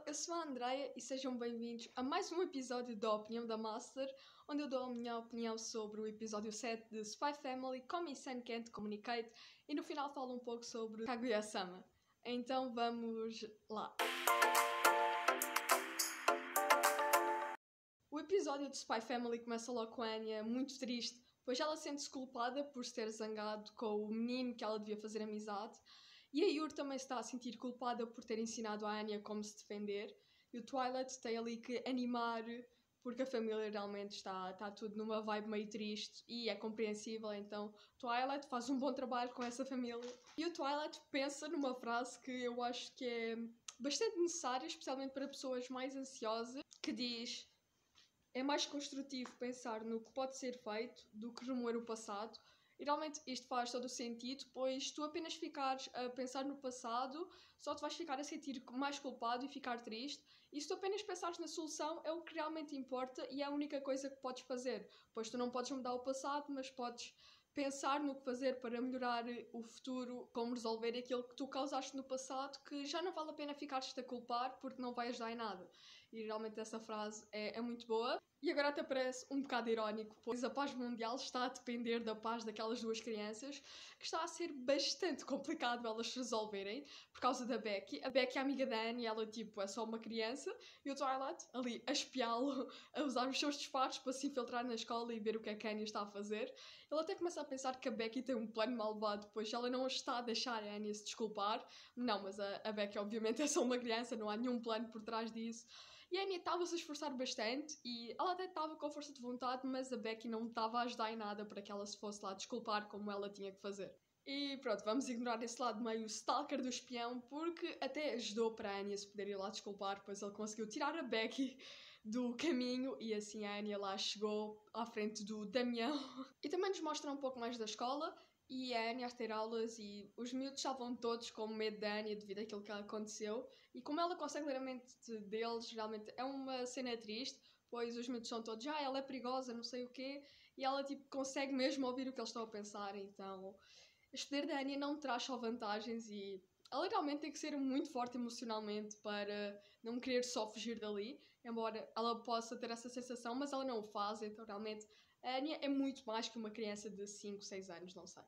Eu sou a Andreia e sejam bem-vindos a mais um episódio da Opinião da Master, onde eu dou a minha opinião sobre o episódio 7 de Spy Family, Komi-san Can't Communicate, e no final falo um pouco sobre Kaguya-sama. Então vamos lá! O episódio de Spy Family começa logo com a Anya muito triste, pois ela sente-se culpada por se ter zangado com o menino que ela devia fazer amizade. E a Yuri também se está a sentir culpada por ter ensinado a Anya como se defender. E o Twilight tem ali que animar, porque a família realmente está tudo numa vibe meio triste e é compreensível. Então Twilight faz um bom trabalho com essa família. E o Twilight pensa numa frase que eu acho que é bastante necessária, especialmente para pessoas mais ansiosas, que diz: é mais construtivo pensar no que pode ser feito do que remoer o passado. E realmente isto faz todo o sentido, pois tu apenas ficares a pensar no passado, só te vais ficar a sentir mais culpado e ficar triste. E se tu apenas pensares na solução, é o que realmente importa e é a única coisa que podes fazer. Pois tu não podes mudar o passado, mas podes pensar no que fazer para melhorar o futuro, como resolver aquilo que tu causaste no passado, que já não vale a pena ficares-te a culpar porque não vai ajudar em nada. E realmente essa frase é muito boa. E agora até parece um bocado irónico, pois a paz mundial está a depender da paz daquelas duas crianças, que está a ser bastante complicado elas se resolverem, por causa da Becky. A Becky é amiga da Annie, ela tipo é só uma criança, e o Twilight ali a espiá-lo, a usar os seus disfarces para se infiltrar na escola e ver o que a Annie está a fazer. Ele até começa a pensar que a Becky tem um plano malvado, pois ela não está a deixar a Annie se desculpar. Não, mas a Becky obviamente é só uma criança, não há nenhum plano por trás disso. E a Anya estava-se a esforçar bastante e ela até estava com força de vontade, mas a Becky não estava a ajudar em nada para que ela se fosse lá desculpar como ela tinha que fazer. E pronto, vamos ignorar esse lado meio stalker do espião, porque até ajudou para a Anya se poder ir lá desculpar, pois ele conseguiu tirar a Becky do caminho e assim a Anya lá chegou à frente do Damião. E também nos mostra um pouco mais da escola e a Anya a ter aulas e os miúdos estavam todos com medo da Anya devido àquilo que aconteceu. E como ela consegue ler a mente deles, realmente é uma cena triste, pois os miúdos são todos, ela é perigosa, não sei o quê, e ela tipo consegue mesmo ouvir o que eles estão a pensar. Então este poder da Anya não traz só vantagens e ela realmente tem que ser muito forte emocionalmente para não querer só fugir dali, embora ela possa ter essa sensação, mas ela não o faz, então realmente a Anya é muito mais que uma criança de 5, 6 anos, não sei.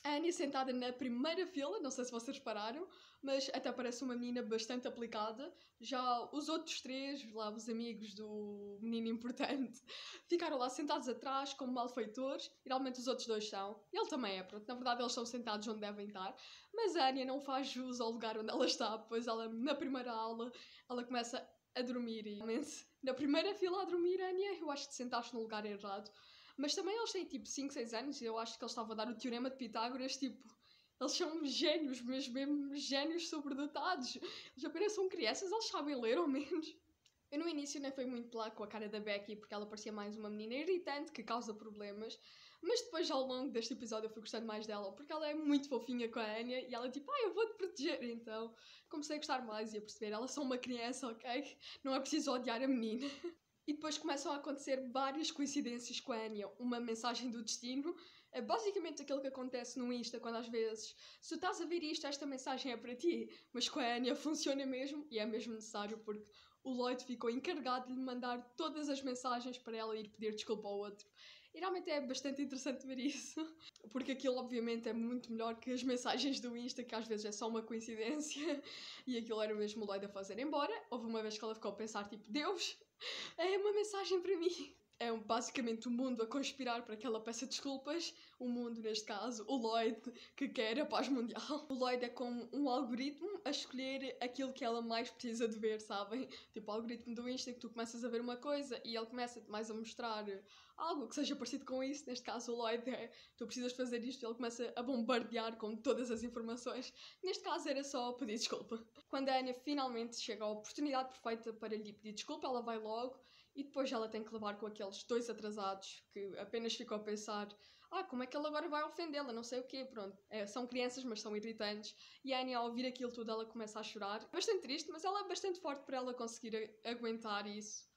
A Anya sentada na primeira fila, não sei se vocês repararam, mas até parece uma menina bastante aplicada. Já os outros três, lá os amigos do menino importante, ficaram lá sentados atrás como malfeitores, e realmente os outros dois são. Ele também é, pronto, na verdade eles estão sentados onde devem estar, mas a Anya não faz jus ao lugar onde ela está, pois ela, na primeira aula, ela começa a dormir e realmente na primeira fila a dormir, Anya, eu acho que te sentaste no lugar errado. Mas também eles têm tipo 5, 6 anos e eu acho que eles estavam a dar o teorema de Pitágoras, tipo, eles são gênios, mesmo gênios sobredotados. Eles apenas são crianças, eles sabem ler ao menos. Eu no início nem fui muito lá com a cara da Becky porque ela parecia mais uma menina irritante que causa problemas, mas depois ao longo deste episódio eu fui gostando mais dela porque ela é muito fofinha com a Anya e ela tipo, eu vou-te proteger, então comecei a gostar mais e a perceber, ela é só uma criança, ok? Não é preciso odiar a menina. E depois começam a acontecer várias coincidências com a Anya. Uma mensagem do destino, é basicamente aquilo que acontece no Insta, quando às vezes, se tu estás a ver isto, esta mensagem é para ti. Mas com a Anya funciona mesmo, e é mesmo necessário, porque o Lloyd ficou encarregado de lhe mandar todas as mensagens para ela ir pedir desculpa ao outro. E realmente é bastante interessante ver isso, porque aquilo obviamente é muito melhor que as mensagens do Insta, que às vezes é só uma coincidência, e aquilo era mesmo o Lloyd a fazer. Embora, houve uma vez que ela ficou a pensar, tipo, Deus, é uma mensagem para mim. É basicamente o mundo a conspirar para que ela peça desculpas. O mundo, neste caso, o Lloyd, que quer a paz mundial. O Lloyd é como um algoritmo a escolher aquilo que ela mais precisa de ver, sabem? Tipo o algoritmo do Insta, que tu começas a ver uma coisa e ele começa-te mais a mostrar algo que seja parecido com isso. Neste caso, o Lloyd é, tu precisas fazer isto e ele começa a bombardear com todas as informações. Neste caso, era só pedir desculpa. Quando a Anya finalmente chega à oportunidade perfeita para lhe pedir desculpa, ela vai logo. E depois ela tem que levar com aqueles dois atrasados que apenas ficam a pensar, como é que ele agora vai ofendê-la, não sei o quê, pronto. São crianças, mas são irritantes. E a Anya, ao ouvir aquilo tudo, ela começa a chorar. É bastante triste, mas ela é bastante forte para ela conseguir aguentar isso.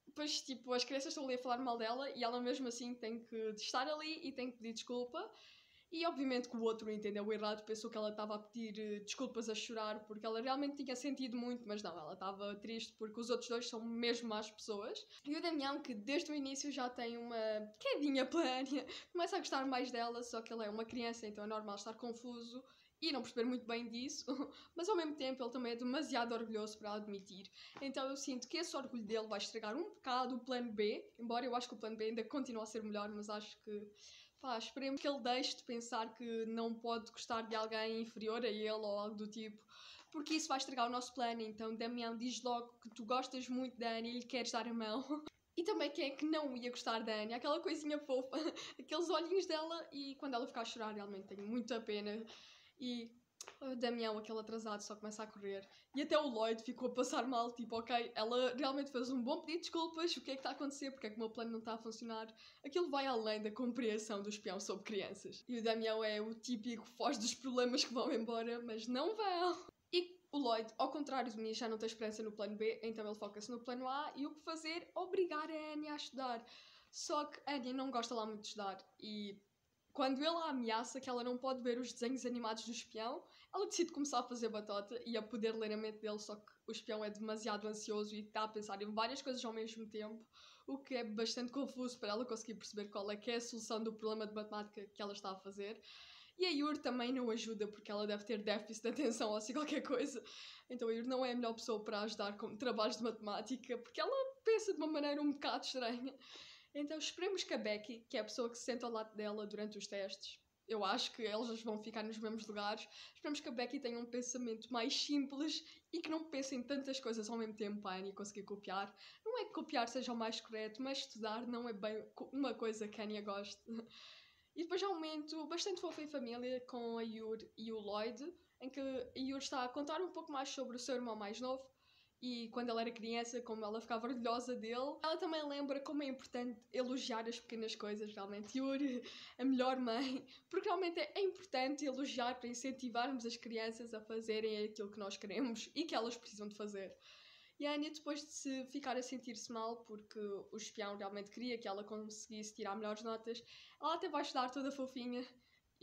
Depois, tipo, as crianças estão ali a falar mal dela e ela mesmo assim tem que estar ali e tem que pedir desculpa. E obviamente que o outro entendeu errado, pensou que ela estava a pedir desculpas a chorar porque ela realmente tinha sentido muito, mas não, ela estava triste porque os outros dois são mesmo más pessoas. E o Damião, que desde o início já tem uma quedinha pela Anya, começa a gostar mais dela, só que ele é uma criança, então é normal estar confuso e não perceber muito bem disso, mas ao mesmo tempo ele também é demasiado orgulhoso para admitir. Então eu sinto que esse orgulho dele vai estragar um bocado o plano B, embora eu acho que o plano B ainda continua a ser melhor, mas acho que esperemos que ele deixe de pensar que não pode gostar de alguém inferior a ele ou algo do tipo, porque isso vai estragar o nosso plano. Então Damião diz logo que tu gostas muito da Anya e lhe queres dar a mão. E também quem é que não ia gostar da Anya? Aquela coisinha fofa, aqueles olhinhos dela, e quando ela ficar a chorar realmente tenho muita pena. E o Damião, aquele atrasado, só começa a correr. E até o Lloyd ficou a passar mal, tipo, ok, ela realmente fez um bom pedido de desculpas, o que é que está a acontecer, porque é que o meu plano não está a funcionar. Aquilo vai além da compreensão do espião sobre crianças. E o Damião é o típico foge dos problemas que vão embora, mas não vão. E o Lloyd, ao contrário de mim, já não tem esperança no plano B, então ele foca-se no plano A, e o que fazer? Obrigar a Anya a estudar. Só que a Anya não gosta lá muito de estudar, e quando ele a ameaça que ela não pode ver os desenhos animados do espião, ela decide começar a fazer batota e a poder ler a mente dele, só que o espião é demasiado ansioso e está a pensar em várias coisas ao mesmo tempo, o que é bastante confuso para ela conseguir perceber qual é que é a solução do problema de matemática que ela está a fazer. E a Yuri também não ajuda, porque ela deve ter déficit de atenção ou assim qualquer coisa. Então a Yuri não é a melhor pessoa para ajudar com trabalhos de matemática, porque ela pensa de uma maneira um bocado estranha. Então esperemos que a Becky, que é a pessoa que se senta ao lado dela durante os testes, eu acho que eles vão ficar nos mesmos lugares, esperemos que a Becky tenha um pensamento mais simples e que não pense em tantas coisas ao mesmo tempo para a Anya conseguir copiar. Não é que copiar seja o mais correto, mas estudar não é bem uma coisa que a Anya goste. E depois há um momento bastante fofo em família com a Yuri e o Lloyd, em que a Yuri está a contar um pouco mais sobre o seu irmão mais novo, e quando ela era criança, como ela ficava orgulhosa dele. Ela também lembra como é importante elogiar as pequenas coisas, realmente. Yuri, a melhor mãe, porque realmente é importante elogiar para incentivarmos as crianças a fazerem aquilo que nós queremos e que elas precisam de fazer. E a Anya, depois de se ficar a sentir-se mal porque o espião realmente queria que ela conseguisse tirar melhores notas, ela até vai estudar toda fofinha.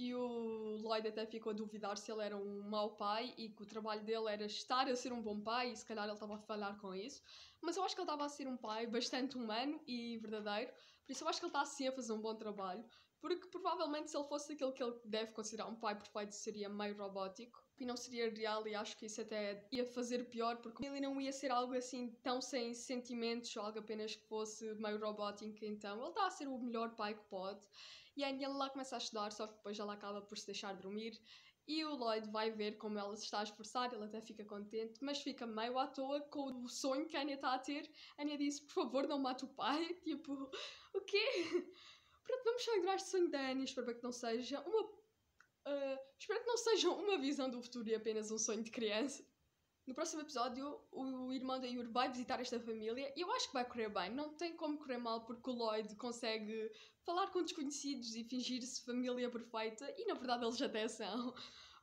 E o Lloyd até ficou a duvidar se ele era um mau pai e que o trabalho dele era estar a ser um bom pai, e se calhar ele estava a falhar com isso. Mas eu acho que ele estava a ser um pai bastante humano e verdadeiro, por isso eu acho que ele está sim a fazer um bom trabalho, porque provavelmente se ele fosse aquele que ele deve considerar um pai perfeito seria meio robótico e não seria real, e acho que isso até ia fazer pior, porque ele não ia ser algo assim tão sem sentimentos, algo apenas que fosse meio robótico. Então ele está a ser o melhor pai que pode. E a Anya lá começa a estudar, só que depois ela acaba por se deixar dormir. E o Lloyd vai ver como ela se está a esforçar, ele até fica contente, mas fica meio à toa com o sonho que a Anya está a ter. A Anya disse, por favor, não mate o pai. Tipo, o quê? Pronto, vamos só ignorar este sonho da Anya, espero que não seja espero que não seja uma visão do futuro e apenas um sonho de criança. No próximo episódio, o irmão da Yuri vai visitar esta família e eu acho que vai correr bem. Não tem como correr mal porque o Lloyd consegue falar com desconhecidos e fingir-se família perfeita e na verdade eles até são.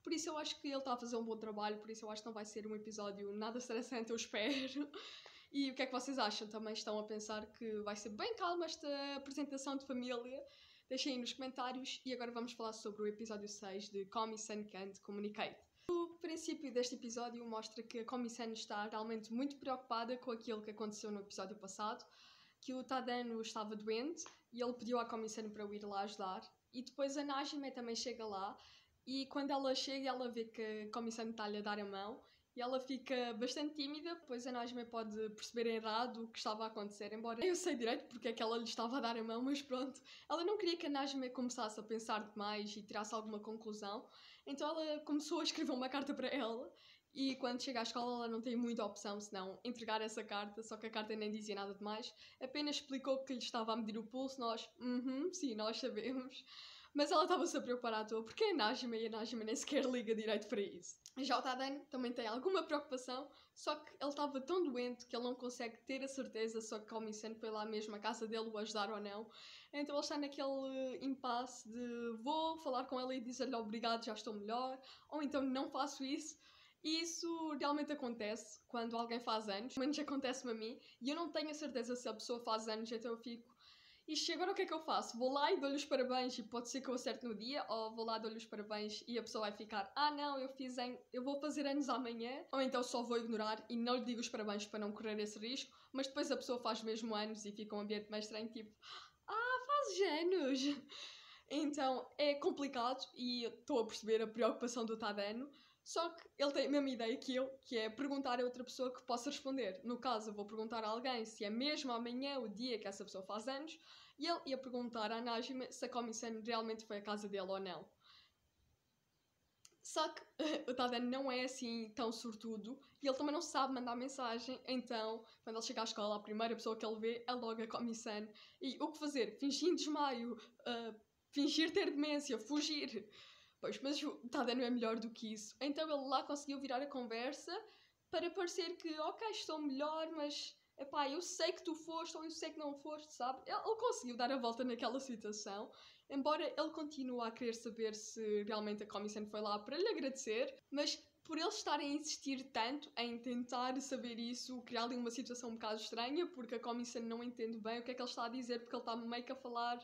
Por isso eu acho que ele está a fazer um bom trabalho, por isso eu acho que não vai ser um episódio nada estressante, eu espero. E o que é que vocês acham? Também estão a pensar que vai ser bem calma esta apresentação de família? Deixem aí nos comentários. E agora vamos falar sobre o episódio 6 de Komi-san Can't Communicate. O princípio deste episódio mostra que a Komi-san está realmente muito preocupada com aquilo que aconteceu no episódio passado, que o Tadano estava doente e ele pediu à Komi-san para o ir lá ajudar. E depois a Najime também chega lá e quando ela chega ela vê que a Komi-san está-lhe a dar a mão e ela fica bastante tímida, pois a Najime pode perceber errado o que estava a acontecer, embora eu sei direito porque é que ela lhe estava a dar a mão, mas pronto. Ela não queria que a Najime começasse a pensar demais e tirasse alguma conclusão, então ela começou a escrever uma carta para ela e quando chega à escola ela não tem muita opção senão entregar essa carta, só que a carta nem dizia nada demais, apenas explicou que lhe estava a medir o pulso, nós, sim, nós sabemos. Mas ela estava-se a preocupar à toa porque é a Najime e a Najime nem sequer liga direito para isso. Já o Tadano também tem alguma preocupação, só que ele estava tão doente que ele não consegue ter a certeza se a Komi-san foi lá mesmo à casa dele o ajudar ou não. Então ele está naquele impasse de vou falar com ela e dizer-lhe obrigado, já estou melhor, ou então não faço isso. E isso realmente acontece quando alguém faz anos, pelo menos acontece-me a mim, e eu não tenho a certeza se a pessoa faz anos, então eu fico E agora o que é que eu faço? Vou lá e dou-lhe os parabéns e pode ser que eu acerte no dia, ou vou lá e dou-lhe os parabéns e a pessoa vai ficar, não, eu vou fazer anos amanhã, ou então só vou ignorar e não lhe digo os parabéns para não correr esse risco, mas depois a pessoa faz mesmo anos e fica um ambiente mais estranho, tipo, fazes anos! Então é complicado e estou a perceber a preocupação do Tadano. Só que ele tem a mesma ideia que eu, que é perguntar a outra pessoa que possa responder. No caso, eu vou perguntar a alguém se é mesmo amanhã o dia que essa pessoa faz anos, e ele ia perguntar à Najima se a Komi-san realmente foi à casa dele ou não. Só que o Tadano não é assim tão sortudo e ele também não sabe mandar mensagem, então quando ele chega à escola a primeira pessoa que ele vê é logo a Komi-san. E o que fazer? Fingir desmaio, fingir ter demência, fugir. Pois, mas o Tadano é melhor do que isso. Então ele lá conseguiu virar a conversa para parecer que, ok, estou melhor, mas epá, eu sei que tu foste ou eu sei que não foste, sabe? Ele conseguiu dar a volta naquela situação, embora ele continue a querer saber se realmente a Komi-san foi lá para lhe agradecer, mas por eles estarem a insistir tanto em tentar saber isso, criar ali uma situação um bocado estranha, porque a Komi-san não entende bem o que é que ele está a dizer, porque ele está meio que a falar,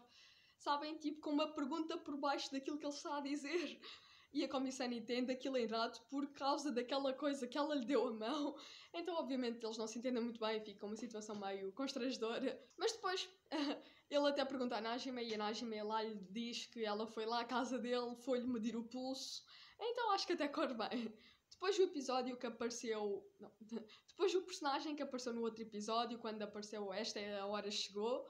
sabem, tipo com uma pergunta por baixo daquilo que ele está a dizer. E a Komi-san entende aquilo errado por causa daquela coisa que ela lhe deu a mão. Então, obviamente, eles não se entendem muito bem e fica uma situação meio constrangedora. Mas depois, ele até pergunta à Najima e a Najima lá lhe diz que ela foi lá à casa dele, foi-lhe medir o pulso. Então, acho que até corre bem. Depois o episódio que apareceu... Não. Depois o personagem que apareceu no outro episódio, quando apareceu Esta é a Hora Chegou,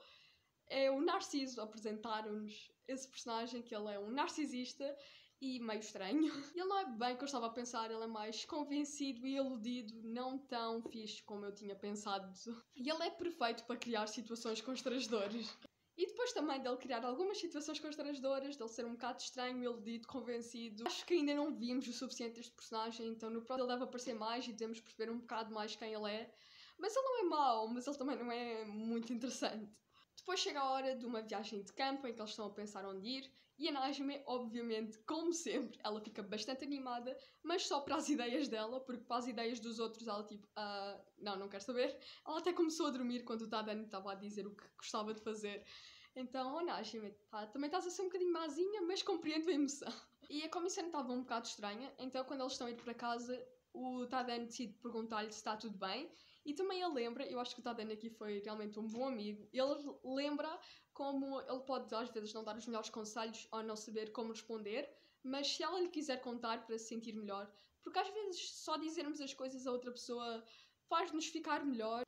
é o Narciso. Apresentaram-nos esse personagem, que ele é um narcisista e meio estranho. Ele não é bem o que eu estava a pensar, ele é mais convencido e iludido, não tão fixe como eu tinha pensado. E ele é perfeito para criar situações constrangedoras. E depois também dele criar algumas situações constrangedoras, dele ser um bocado estranho, iludido, convencido. Acho que ainda não vimos o suficiente deste personagem, então no próximo ele deve aparecer mais e devemos perceber um bocado mais quem ele é. Mas ele não é mau, mas ele também não é muito interessante. Depois chega a hora de uma viagem de campo em que eles estão a pensar onde ir e a Najime, obviamente, como sempre, ela fica bastante animada, mas só para as ideias dela, porque para as ideias dos outros ela tipo, não quero saber. Ela até começou a dormir quando o Tadano estava a dizer o que gostava de fazer. Então, Najime, também estás a ser um bocadinho mazinha, mas compreendo a emoção. E a comissão estava um bocado estranha, então quando eles estão a ir para casa, o Tadano decide perguntar-lhe se está tudo bem. E também ele lembra, eu acho que o Tadano aqui foi realmente um bom amigo, ele lembra como ele pode às vezes não dar os melhores conselhos ou não saber como responder, mas se ela lhe quiser contar para se sentir melhor, porque às vezes só dizermos as coisas a outra pessoa faz-nos ficar melhor.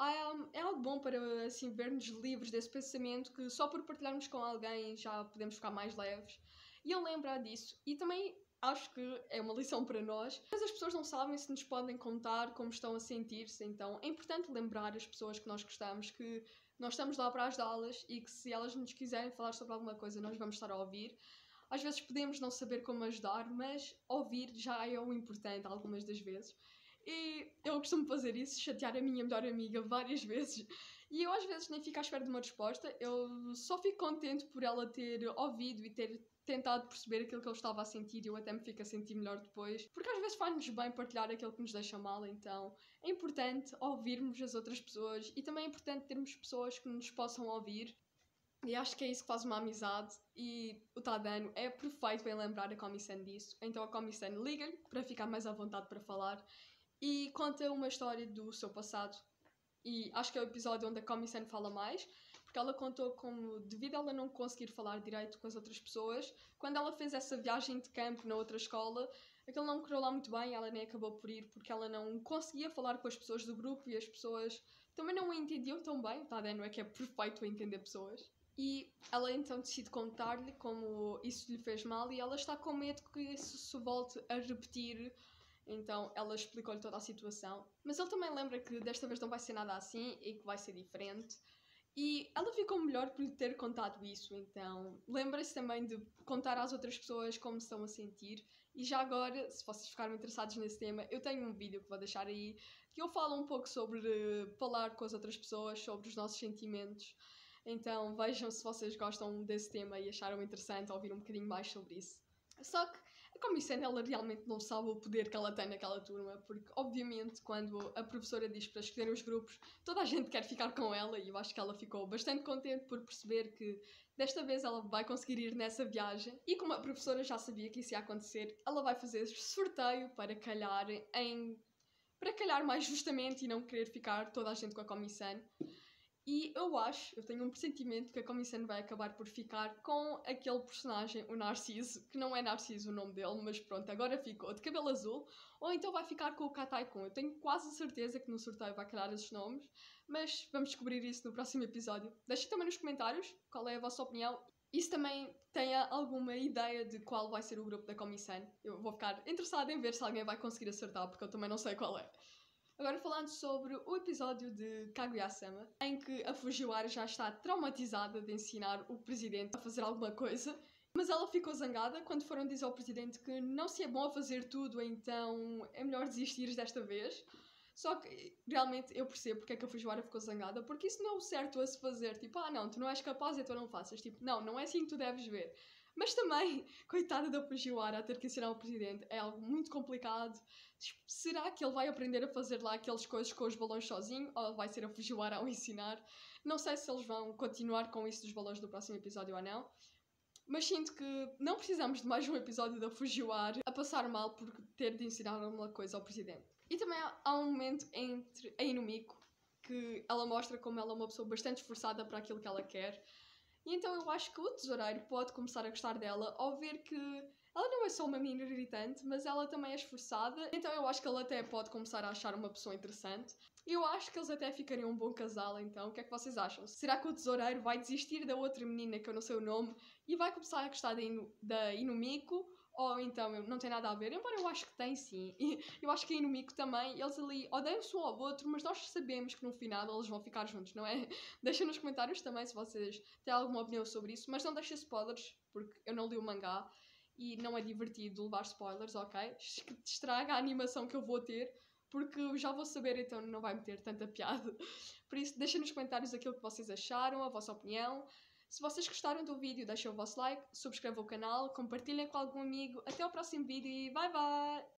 É algo bom para assim ver-nos livres desse pensamento que só por partilharmos com alguém já podemos ficar mais leves. E ele lembra disso. E também acho que é uma lição para nós, mas as pessoas não sabem se nos podem contar como estão a sentir-se, então é importante lembrar as pessoas que nós gostamos que nós estamos lá para ajudá-las e que se elas nos quiserem falar sobre alguma coisa nós vamos estar a ouvir. Às vezes podemos não saber como ajudar, mas ouvir já é o importante algumas das vezes. E eu costumo fazer isso, chatear a minha melhor amiga várias vezes. E eu às vezes nem fico à espera de uma resposta, eu só fico contente por ela ter ouvido e ter tentado perceber aquilo que eu estava a sentir e eu até me fico a sentir melhor depois. Porque às vezes faz-nos bem partilhar aquilo que nos deixa mal, então é importante ouvirmos as outras pessoas e também é importante termos pessoas que nos possam ouvir. E acho que é isso que faz uma amizade e o Tadano é perfeito em lembrar a Komi-san disso. Então a Komi-san liga-lhe para ficar mais à vontade para falar e conta uma história do seu passado. E acho que é o episódio onde a Komi-san fala mais, porque ela contou como, devido a ela não conseguir falar direito com as outras pessoas, quando ela fez essa viagem de campo na outra escola, aquilo não correu lá muito bem, ela nem acabou por ir, porque ela não conseguia falar com as pessoas do grupo e as pessoas também não a entendiam tão bem. O Tadano é que é perfeito a entender pessoas. E ela então decide contar-lhe como isso lhe fez mal e ela está com medo que isso se volte a repetir. Então ela explicou-lhe toda a situação, mas ele também lembra que desta vez não vai ser nada assim e que vai ser diferente. E ela ficou melhor por lhe ter contado isso, então lembra-se também de contar às outras pessoas como se estão a sentir. E já agora, se vocês ficaram interessados nesse tema, eu tenho um vídeo que vou deixar aí, que eu falo um pouco sobre falar com as outras pessoas, sobre os nossos sentimentos. Então vejam se vocês gostam desse tema e acharam interessante ouvir um bocadinho mais sobre isso. Só que a Komi-san, ela realmente não sabe o poder que ela tem naquela turma, porque obviamente quando a professora diz para escolher os grupos, toda a gente quer ficar com ela, e eu acho que ela ficou bastante contente por perceber que desta vez ela vai conseguir ir nessa viagem. E como a professora já sabia que isso ia acontecer, ela vai fazer sorteio para calhar mais justamente e não querer ficar toda a gente com a Komi-san. E eu tenho um pressentimento que a Komi-san vai acabar por ficar com aquele personagem, o Narciso, que não é Narciso o nome dele, mas pronto, agora ficou de cabelo azul, ou então vai ficar com o Katai-kun. Eu tenho quase certeza que no sorteio vai calhar esses nomes, mas vamos descobrir isso no próximo episódio. Deixem também nos comentários qual é a vossa opinião. E se também têm alguma ideia de qual vai ser o grupo da Komi-san, eu vou ficar interessada em ver se alguém vai conseguir acertar, porque eu também não sei qual é. Agora falando sobre o episódio de Kaguya-sama, em que a Fujiwara já está traumatizada de ensinar o presidente a fazer alguma coisa, mas ela ficou zangada quando foram dizer ao presidente que não se é bom a fazer tudo, então é melhor desistir desta vez. Só que realmente eu percebo porque é que a Fujiwara ficou zangada, porque isso não é o certo a se fazer. Tipo, não, tu não és capaz, então não faças. Tipo, não é assim que tu deves ver. Mas também, coitada da Fujiwara a ter que ensinar ao presidente, é algo muito complicado. Será que ele vai aprender a fazer lá aquelas coisas com os balões sozinho? Ou vai ser a Fujiwara a o ensinar? Não sei se eles vão continuar com isso dos balões no próximo episódio ou não. Mas sinto que não precisamos de mais um episódio da Fujiwara a passar mal por ter de ensinar alguma coisa ao presidente. E também há um momento entre a Inumiko que ela mostra como ela é uma pessoa bastante esforçada para aquilo que ela quer. E então eu acho que o tesoureiro pode começar a gostar dela ao ver que ela não é só uma menina irritante, mas ela também é esforçada. Então eu acho que ele até pode começar a achar uma pessoa interessante. E eu acho que eles até ficariam um bom casal, então. O que é que vocês acham? Será que o tesoureiro vai desistir da outra menina, que eu não sei o nome, e vai começar a gostar da Inumiko? Ou então não tem nada a ver? Embora eu acho que tem sim. E eu acho que a Inumiko também, eles ali odeiam-se um ao outro, mas nós sabemos que no final eles vão ficar juntos, não é? Deixem nos comentários também se vocês têm alguma opinião sobre isso, mas não deixem spoilers, porque eu não li o mangá e não é divertido levar spoilers, ok? Estraga a animação que eu vou ter, porque eu já vou saber, então não vai meter tanta piada. Por isso, deixem nos comentários aquilo que vocês acharam, a vossa opinião. Se vocês gostaram do vídeo, deixem o vosso like, subscrevam o canal, compartilhem com algum amigo. Até ao próximo vídeo e bye bye!